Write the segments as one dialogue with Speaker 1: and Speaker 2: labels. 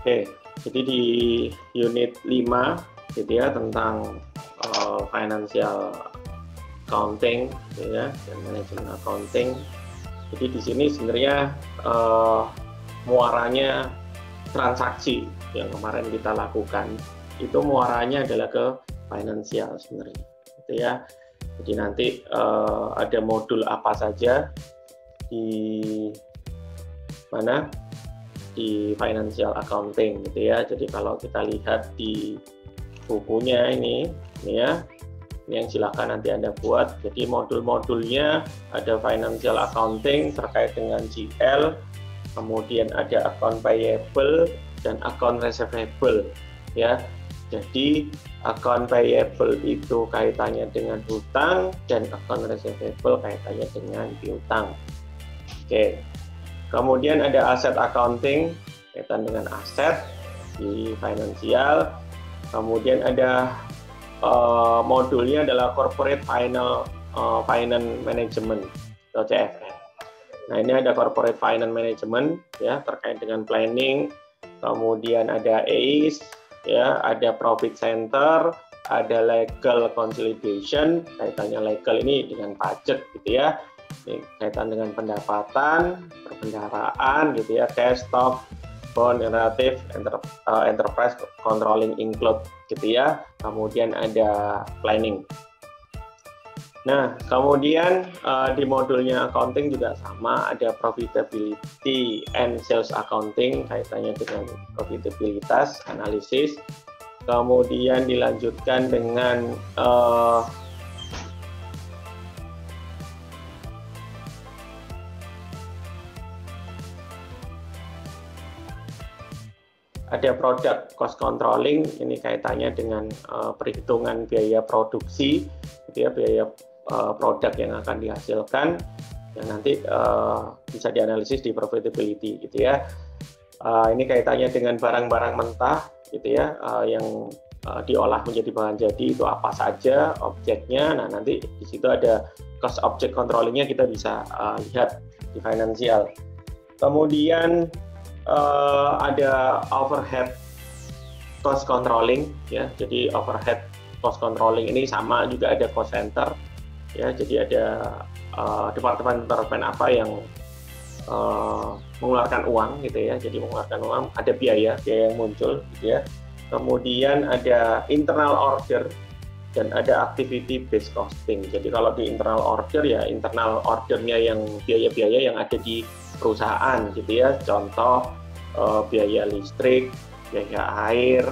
Speaker 1: Oke, jadi di unit 5 gitu ya tentang financial accounting gitu ya dan manajemen accounting. Jadi di sini sebenarnya muaranya transaksi yang kemarin kita lakukan itu muaranya adalah ke finansial sebenarnya gitu ya. Jadi nanti ada modul apa saja di mana di financial accounting gitu ya. Jadi kalau kita lihat di bukunya ini ya, ini yang silakan nanti Anda buat. Jadi modul-modulnya ada financial accounting terkait dengan GL, kemudian ada account payable dan account receivable ya. Jadi account payable itu kaitannya dengan hutang dan account receivable kaitannya dengan piutang. Oke. Kemudian ada asset accounting kaitan dengan aset di finansial. Kemudian ada modulnya adalah corporate finance management atau CFM. Nah, ini ada corporate finance management ya terkait dengan planning. Kemudian ada ACE ya, ada profit center, ada legal consolidation, kaitannya legal ini dengan pajak gitu ya. Ini kaitan dengan pendapatan, perbendaharaan gitu ya, cash, stock, bond, relative, enterprise controlling include gitu ya. Kemudian ada planning. Nah, kemudian di modulnya accounting juga sama, ada profitability and sales accounting, kaitannya dengan profitabilitas, analisis. Kemudian dilanjutkan dengan ada product cost controlling, ini kaitannya dengan perhitungan biaya produksi, gitu ya, biaya produk yang akan dihasilkan, yang nanti bisa dianalisis di profitability, gitu ya. Ini kaitannya dengan barang-barang mentah, gitu ya, yang diolah menjadi bahan jadi itu apa saja objeknya. Nah nanti di situ ada cost object controllingnya kita bisa lihat di financial. Kemudian ada overhead cost controlling ya, jadi overhead cost controlling ini sama juga ada cost center ya, jadi ada departemen apa yang mengeluarkan uang gitu ya, jadi mengeluarkan uang, ada biaya yang muncul gitu ya. Kemudian ada internal order dan ada activity based costing. Jadi kalau di internal order ya internal ordernya yang biaya-biaya yang ada di perusahaan gitu ya, contoh biaya listrik, biaya air,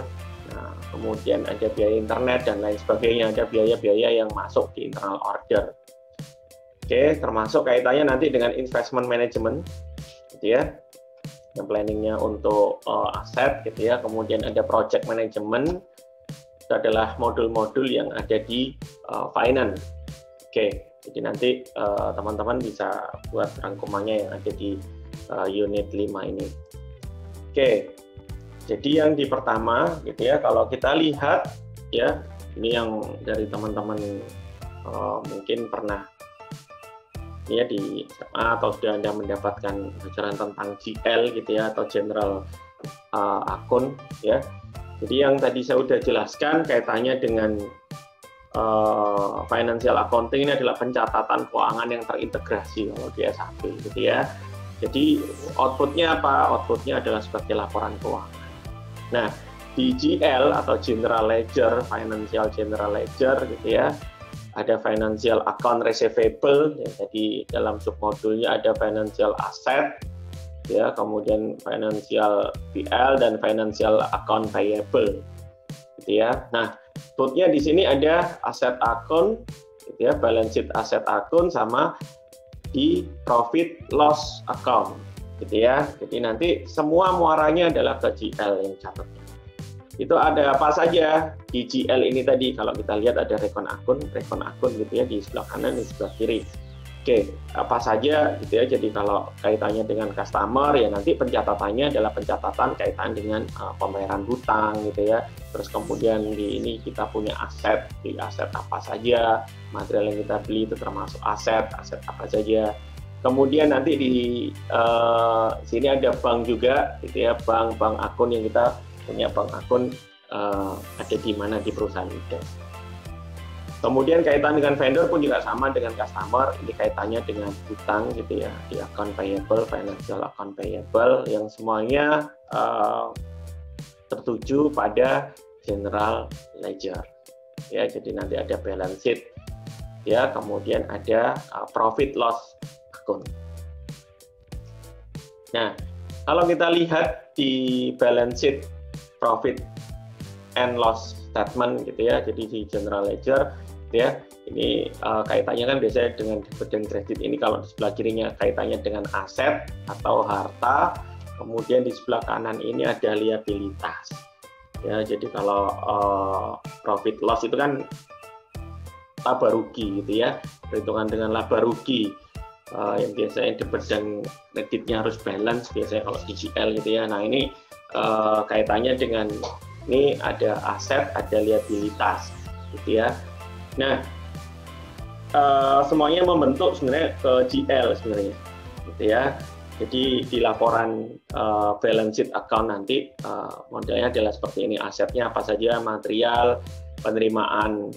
Speaker 1: nah, kemudian ada biaya internet dan lain sebagainya, ada biaya-biaya yang masuk di internal order. Oke, termasuk kaitannya nanti dengan investment management gitu ya, yang planningnya untuk aset gitu ya, kemudian ada project management, itu adalah modul-modul yang ada di finance. Oke, jadi nanti teman-teman bisa buat rangkumannya yang ada di unit 5 ini. Oke, jadi yang di pertama gitu ya, kalau kita lihat ya, ini yang dari teman-teman mungkin pernah ya di SMA atau sudah Anda mendapatkan pelajaran tentang GL gitu ya, atau general akun ya. Jadi yang tadi saya sudah jelaskan kaitannya dengan financial accounting ini adalah pencatatan keuangan yang terintegrasi kalau di SAP gitu ya. Jadi outputnya apa? Outputnya adalah sebagai laporan keuangan. Nah, di GL atau General Ledger, Financial General Ledger gitu ya, ada Financial Account Receivable, ya, jadi dalam submodulnya ada Financial Asset, ya, kemudian Financial PL dan Financial Account Payable, gitu ya. Nah, outputnya di sini ada Asset Account, gitu ya, Balance Sheet Asset Account sama di profit loss account gitu ya. Jadi nanti semua muaranya adalah ke GL yang catatnya. Itu ada apa saja di GL ini tadi? Kalau kita lihat ada rekon akun gitu ya di sebelah kanan di sebelah kiri. Oke, apa saja gitu ya. Jadi kalau kaitannya dengan customer ya nanti pencatatannya adalah pencatatan kaitan dengan pembayaran hutang gitu ya. Terus kemudian di ini kita punya aset, di aset apa saja, material yang kita beli itu termasuk aset apa saja. Kemudian nanti di sini ada bank juga, gitu ya, bank akun yang kita punya bank akun ada di mana di perusahaan itu. Kemudian kaitan dengan vendor pun juga sama dengan customer, ini kaitannya dengan hutang, gitu ya, di account payable, financial account payable, yang semuanya tertuju pada general ledger. Ya, jadi nanti ada balance sheet, ya, kemudian ada profit loss account. Nah, kalau kita lihat di balance sheet, profit and loss statement, gitu ya, jadi di general ledger, gitu ya, ini kaitannya kan biasanya dengan debit dan kredit. Ini kalau di sebelah kirinya kaitannya dengan aset atau harta, kemudian di sebelah kanan ini ada liabilitas. Ya, jadi kalau profit loss itu kan laba rugi, gitu ya, perhitungan dengan laba rugi. Yang biasanya debit dan kreditnya harus balance, biasanya kalau DCL, gitu ya. Nah, ini kaitannya dengan ini ada aset, ada liabilitas, gitu ya. Nah, semuanya membentuk sebenarnya ke GL sebenarnya, gitu ya. Jadi di laporan balance sheet account nanti modelnya adalah seperti ini, asetnya apa saja, material, penerimaan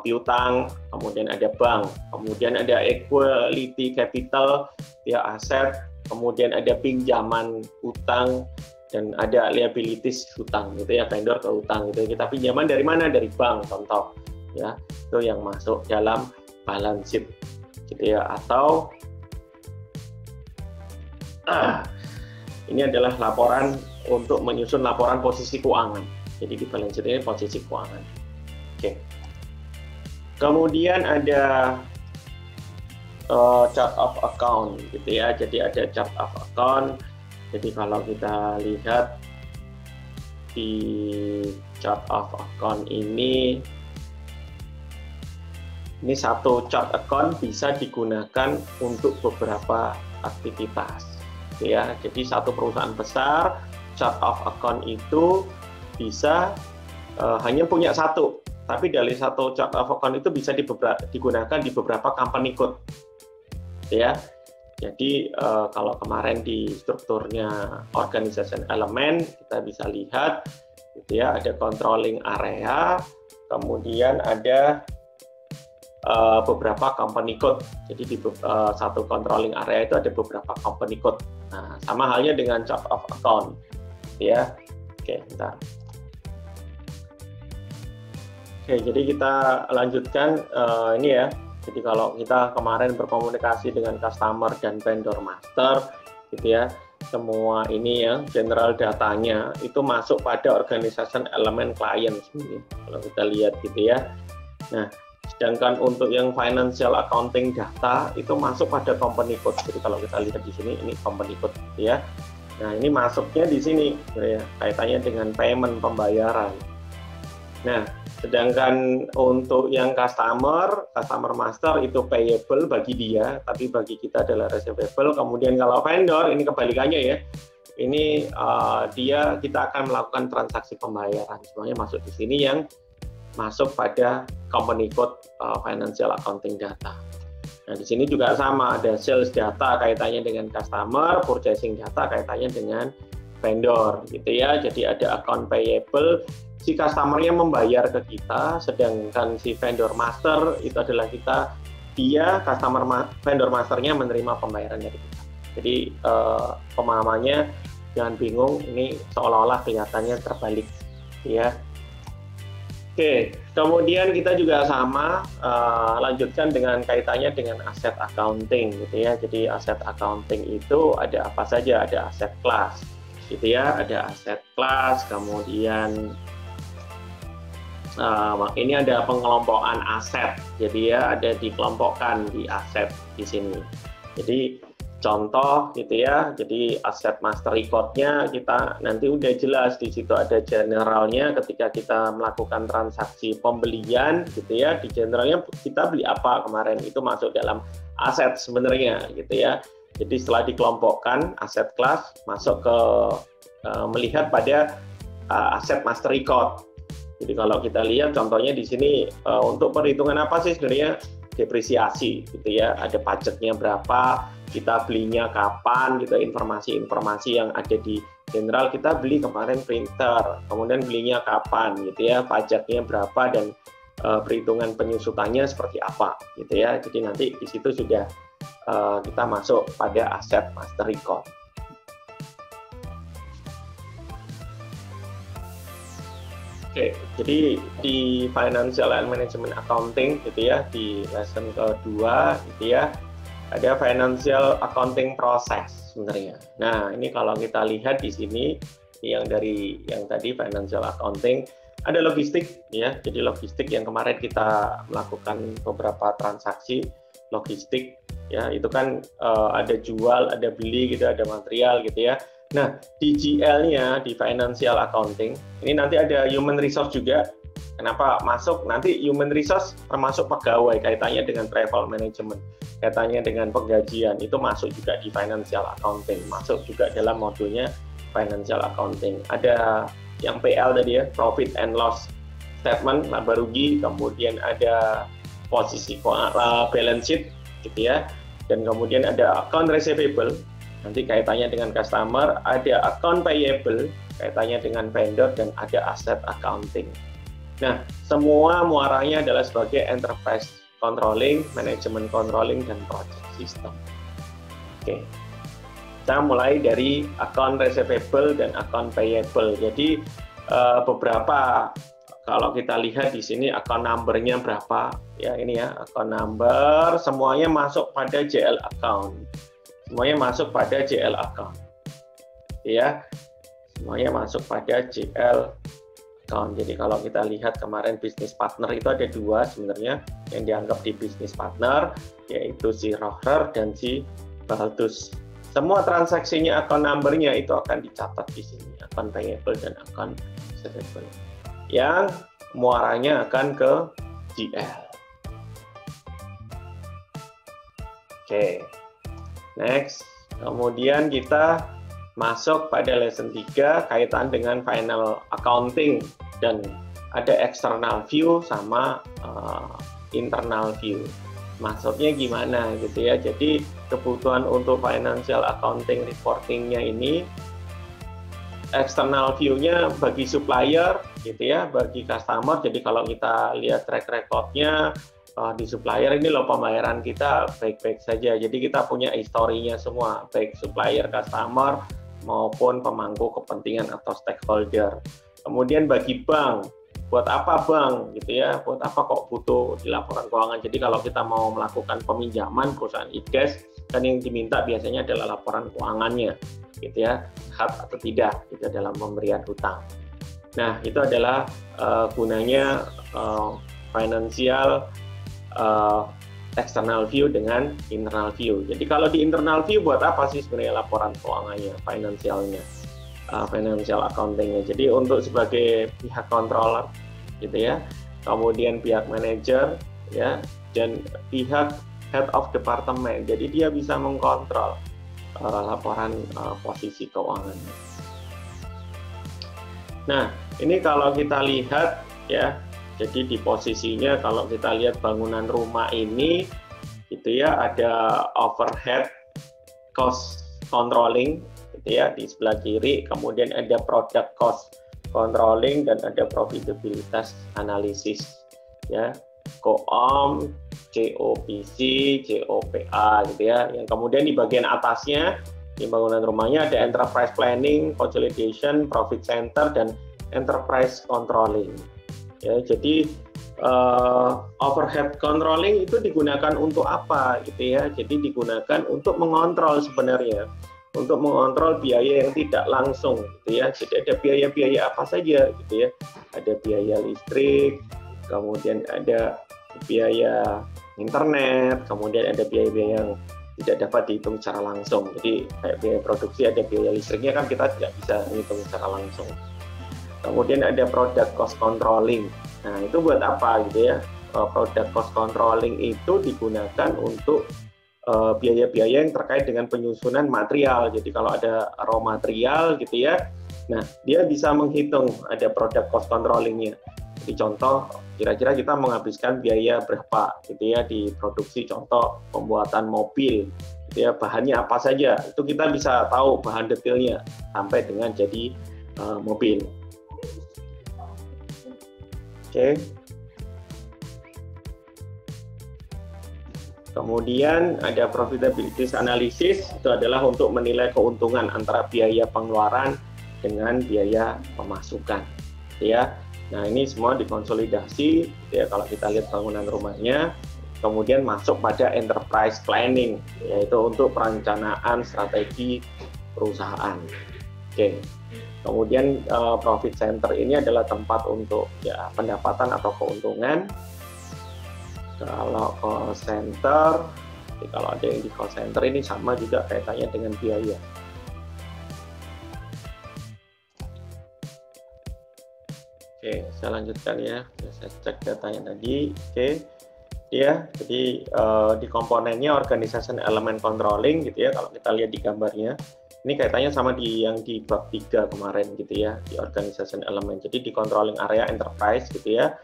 Speaker 1: piutang, kemudian ada bank, kemudian ada equity capital, ya, aset, kemudian ada pinjaman utang, dan ada liabilities hutang, gitu ya, vendor ke hutang, gitu. Kita pinjaman dari mana? Dari bank, contoh, ya, itu yang masuk dalam balance sheet, gitu ya. Atau ini adalah laporan untuk menyusun laporan posisi keuangan. Jadi di balance sheet ini posisi keuangan. Oke. Kemudian ada chart of account, gitu ya. Jadi ada chart of account. Jadi kalau kita lihat di chart of account ini satu chart account bisa digunakan untuk beberapa aktivitas, gitu ya. Jadi satu perusahaan besar, chart of account itu bisa hanya punya satu, tapi dari satu chart of account itu bisa digunakan di beberapa company code, ya. Jadi kalau kemarin di strukturnya organization element kita bisa lihat, gitu ya, ada controlling area, kemudian ada beberapa company code. Jadi di satu controlling area itu ada beberapa company code. Nah, sama halnya dengan chart of account, ya. Oke, bentar. Oke, jadi kita lanjutkan ini ya. Jadi kalau kita kemarin berkomunikasi dengan customer dan vendor master, gitu ya, semua ini ya, general datanya itu masuk pada organization element client sebenarnya. Kalau kita lihat, gitu ya. Nah, sedangkan untuk yang financial accounting data itu masuk pada company code. Jadi kalau kita lihat di sini, ini company code, gitu ya. Nah, ini masuknya di sini, gitu ya, kaitannya dengan payment, pembayaran. Nah, sedangkan untuk yang customer master itu payable bagi dia, tapi bagi kita adalah receivable. Kemudian kalau vendor ini kebalikannya ya. Ini kita akan melakukan transaksi pembayaran. Semuanya masuk di sini yang masuk pada company code financial accounting data. Nah, di sini juga sama, ada sales data kaitannya dengan customer, purchasing data kaitannya dengan vendor, gitu ya. Jadi ada account payable, si customer-nya membayar ke kita, sedangkan si vendor master itu adalah vendor masternya menerima pembayaran dari kita. Jadi pemahamannya jangan bingung, ini seolah-olah kelihatannya terbalik, ya. Oke, kemudian kita juga sama lanjutkan dengan kaitannya dengan aset accounting, gitu ya. Jadi aset accounting itu ada apa saja? Ada aset class, gitu ya. Ada aset class, kemudian ini ada pengelompokan aset, jadi ya ada dikelompokkan di aset di sini. Jadi contoh, gitu ya, jadi aset master record-nya kita nanti udah jelas di situ, ada generalnya ketika kita melakukan transaksi pembelian, gitu ya. Di generalnya kita beli apa kemarin itu masuk dalam aset sebenarnya, gitu ya. Jadi setelah dikelompokkan aset class masuk ke melihat pada aset master record. Jadi kalau kita lihat contohnya di sini untuk perhitungan apa sih sebenarnya depresiasi, gitu ya. Ada pajaknya berapa, kita belinya kapan, gitu, informasi-informasi yang ada di general. Kita beli kemarin printer, kemudian belinya kapan, gitu ya, pajaknya berapa dan perhitungan penyusutannya seperti apa, gitu ya. Jadi nanti di situ sudah kita masuk pada aset master record. Oke, jadi di Financial and Management Accounting, gitu ya, di lesson kedua, gitu ya, ada Financial Accounting Process sebenarnya. Nah, ini kalau kita lihat di sini, yang dari yang tadi Financial Accounting, ada logistik, ya. Jadi logistik yang kemarin kita melakukan beberapa transaksi logistik, ya, itu kan ada jual, ada beli, gitu, ada material, gitu ya. Nah, di GL-nya, di Financial Accounting, ini nanti ada Human Resource juga. Kenapa masuk? Nanti Human Resource termasuk pegawai, kaitannya dengan travel management, kaitannya dengan penggajian, itu masuk juga di Financial Accounting, masuk juga dalam modulnya Financial Accounting. Ada yang PL tadi ya, Profit and Loss Statement, laba rugi, kemudian ada posisi balance sheet, gitu ya, dan kemudian ada Account Receivable, nanti kaitannya dengan customer, ada account payable, kaitannya dengan vendor, dan ada asset accounting. Nah, semua muaranya adalah sebagai enterprise controlling, management controlling, dan project system. Oke, kita mulai dari account receivable dan account payable. Jadi beberapa, kalau kita lihat di sini account number-nya berapa, ya ini ya, account number, semuanya masuk pada JL account. Semuanya masuk pada JL account, ya, semuanya masuk pada JL account. Jadi kalau kita lihat kemarin business partner itu ada dua sebenarnya yang dianggap di business partner, yaitu si Rohrer dan si Baltus. Semua transaksinya, account number-nya itu akan dicatat di sini, account payable dan account receivable, yang muaranya akan ke GL. Oke. Next, kemudian kita masuk pada lesson 3 kaitan dengan final accounting, dan ada external view sama internal view. Maksudnya gimana gitu ya? Jadi kebutuhan untuk financial accounting reportingnya ini, external view-nya bagi supplier gitu ya, bagi customer. Jadi kalau kita lihat track record-nya di supplier, ini loh pembayaran kita baik-baik saja. Jadi kita punya historinya semua, baik supplier, customer, maupun pemangku kepentingan atau stakeholder. Kemudian bagi bank, buat apa bank gitu ya, buat apa kok butuh di laporan keuangan. Jadi kalau kita mau melakukan peminjaman perusahaan e-cash, kan yang diminta biasanya adalah laporan keuangannya gitu ya, sehat atau tidak gitu dalam pemberian hutang. Nah, itu adalah gunanya financial external view dengan internal view. Jadi kalau di internal view buat apa sih sebenarnya laporan keuangannya, financialnya, financial accountingnya? Jadi untuk sebagai pihak controller gitu ya, kemudian pihak manager ya, dan pihak head of department. Jadi dia bisa mengkontrol laporan posisi keuangannya. Nah, ini kalau kita lihat ya, jadi di posisinya kalau kita lihat bangunan rumah ini gitu ya, ada overhead cost controlling gitu ya di sebelah kiri, kemudian ada product cost controlling, dan ada profitabilitas analisis ya, COOM, COPC, COPA gitu ya. Yang kemudian di bagian atasnya di bangunan rumahnya ada enterprise planning, consolidation, profit center, dan enterprise controlling. Ya, jadi overhead controlling itu digunakan untuk apa gitu ya? Jadi digunakan untuk mengontrol sebenarnya, untuk mengontrol biaya yang tidak langsung gitu ya. Jadi ada biaya-biaya apa saja gitu ya? Ada biaya listrik, kemudian ada biaya internet, kemudian ada biaya-biaya yang tidak dapat dihitung secara langsung. Jadi kayak biaya produksi, ada biaya listriknya kan kita tidak bisa menghitung secara langsung. Kemudian ada product cost controlling. Nah, itu buat apa gitu ya? Product cost controlling itu digunakan untuk biaya-biaya yang terkait dengan penyusunan material. Jadi kalau ada raw material gitu ya, nah dia bisa menghitung, ada product cost controllingnya. Jadi contoh, kira-kira kita menghabiskan biaya berapa gitu ya di produksi, contoh pembuatan mobil ya bahannya apa saja, itu kita bisa tahu bahan detailnya sampai dengan jadi mobil. Oke. Kemudian ada profitability analysis, itu adalah untuk menilai keuntungan antara biaya pengeluaran dengan biaya pemasukan, ya. Nah, ini semua dikonsolidasi, ya, kalau kita lihat bangunan rumahnya. Kemudian masuk pada enterprise planning, yaitu untuk perencanaan strategi perusahaan. Oke. Kemudian profit center ini adalah tempat untuk ya pendapatan atau keuntungan. Kalau cost center, kalau ada yang di cost center ini sama juga kaitannya dengan biaya. Oke, saya lanjutkan ya. Saya cek datanya tadi. Oke, ya. Jadi di komponennya organization element controlling gitu ya. Kalau kita lihat di gambarnya, ini kaitannya sama yang di bab 3 kemarin gitu ya, di organization element. Jadi di controlling area enterprise gitu ya.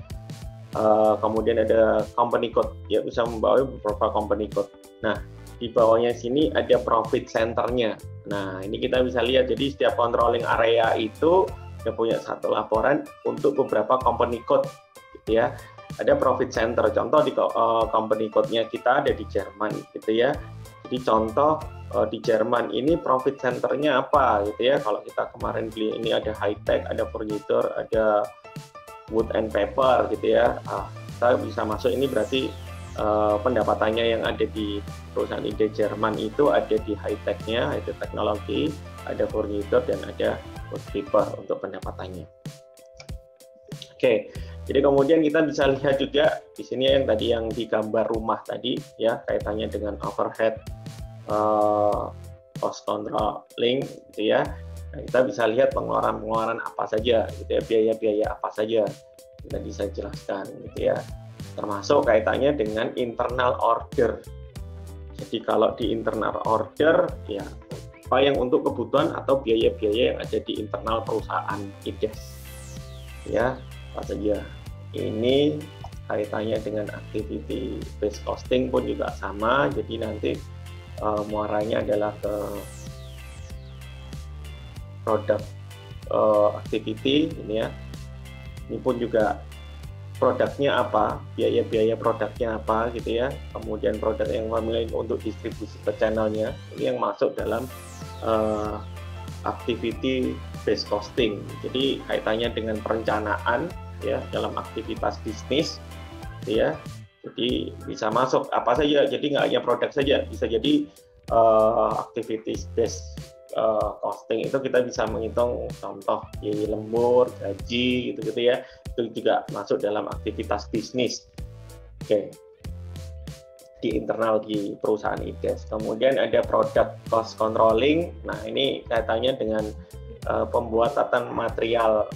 Speaker 1: Kemudian ada company code, ya bisa membawa beberapa company code. Nah, di bawahnya sini ada profit centernya. Nah, ini kita bisa lihat, jadi setiap controlling area itu dia punya satu laporan untuk beberapa company code, gitu ya. Ada profit center, contoh di company code-nya kita ada di Jerman, gitu ya. Jadi contoh di Jerman ini profit centernya apa, gitu ya. Kalau kita kemarin beli ini ada high tech, ada furniture, ada wood and paper gitu ya, kita bisa masuk ini berarti pendapatannya yang ada di perusahaan ide Jerman itu ada di high tech-nya, itu teknologi, ada furniture dan ada wood paper untuk pendapatannya. Oke, jadi kemudian kita bisa lihat juga di sini yang tadi yang di gambar rumah tadi ya, kaitannya dengan overhead, cost controlling gitu ya. Nah, kita bisa lihat pengeluaran-pengeluaran apa saja, gitu ya, biaya-biaya apa saja kita bisa jelaskan, gitu ya. Termasuk kaitannya dengan internal order. Jadi kalau di internal order, ya apa yang untuk kebutuhan atau biaya-biaya yang ada di internal perusahaan IDES, ya apa saja. Ini kaitannya dengan activity based costing pun juga sama. Jadi nanti muaranya adalah ke produk activity ini ya. Ini pun juga produknya apa, biaya-biaya produknya apa gitu ya. Kemudian produk yang memilih untuk distribusi ke channelnya, ini yang masuk dalam activity based costing. Jadi kaitannya dengan perencanaan ya dalam aktivitas bisnis ya. Jadi bisa masuk apa saja. Jadi nggak hanya produk saja, bisa jadi activities based costing itu kita bisa menghitung contoh biaya lembur, gaji gitu-gitu ya. Itu juga masuk dalam aktivitas bisnis. Oke. Di internal di perusahaan IDES. Kemudian ada product cost controlling. Nah, ini kaitannya dengan pembuatan material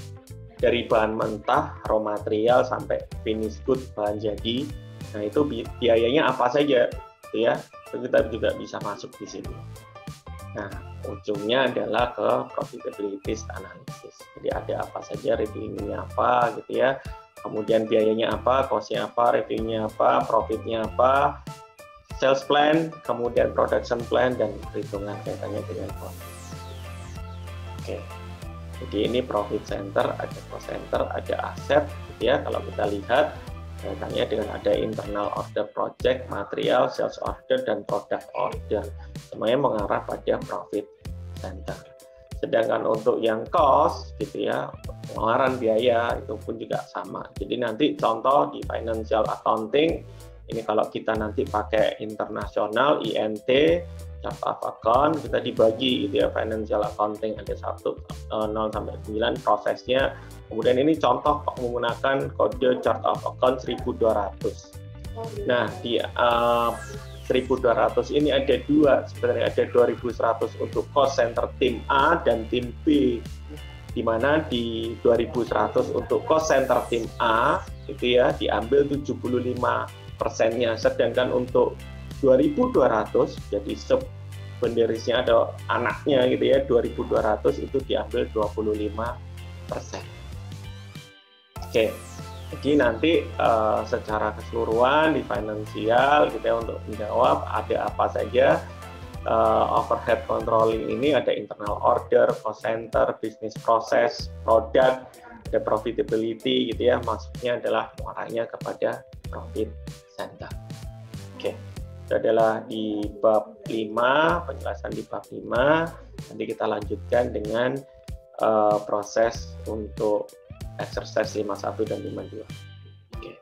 Speaker 1: dari bahan mentah, raw material sampai finish good, bahan jadi. Nah, itu biayanya apa saja gitu ya. Itu kita juga bisa masuk di sini. Nah, ujungnya adalah ke profitability analysis. Jadi ada apa saja, revenue-nya apa gitu ya. Kemudian biayanya apa, cost-nya apa, revenue-nya apa, profit-nya apa, sales plan, kemudian production plan, dan perhitungan kaitannya dengan cost. Oke. Jadi ini profit center, ada cost center, ada aset gitu ya. Kalau kita lihat kaitannya dengan ada internal order project, material, sales order, dan product order. Semuanya mengarah pada profit center. Sedangkan untuk yang cost gitu ya, pengeluaran biaya itu pun juga sama. Jadi nanti contoh di financial accounting, ini kalau kita nanti pakai internasional INT, chart of account, kita dibagi gitu ya, financial accounting ada 0 sampai 9 prosesnya. Kemudian ini contoh menggunakan kode chart of account 1200. Nah, di 1200 ini ada dua, sebenarnya ada 2100 untuk cost center tim A dan tim B, di mana di 2100 untuk cost center tim A itu ya diambil 75%-nya, sedangkan untuk 2200 jadi sebenarnya ada anaknya gitu ya, 2200 itu diambil 25%. Oke. Jadi nanti secara keseluruhan di finansial gitu ya, untuk menjawab ada apa saja overhead controlling ini ada internal order, cost center, business process, product, ada profitability gitu ya. Maksudnya adalah muaranya kepada profit center. Oke. Itu adalah di bab 5, penjelasan di bab 5. Nanti kita lanjutkan dengan proses untuk exercise 51 dan 52. Oke.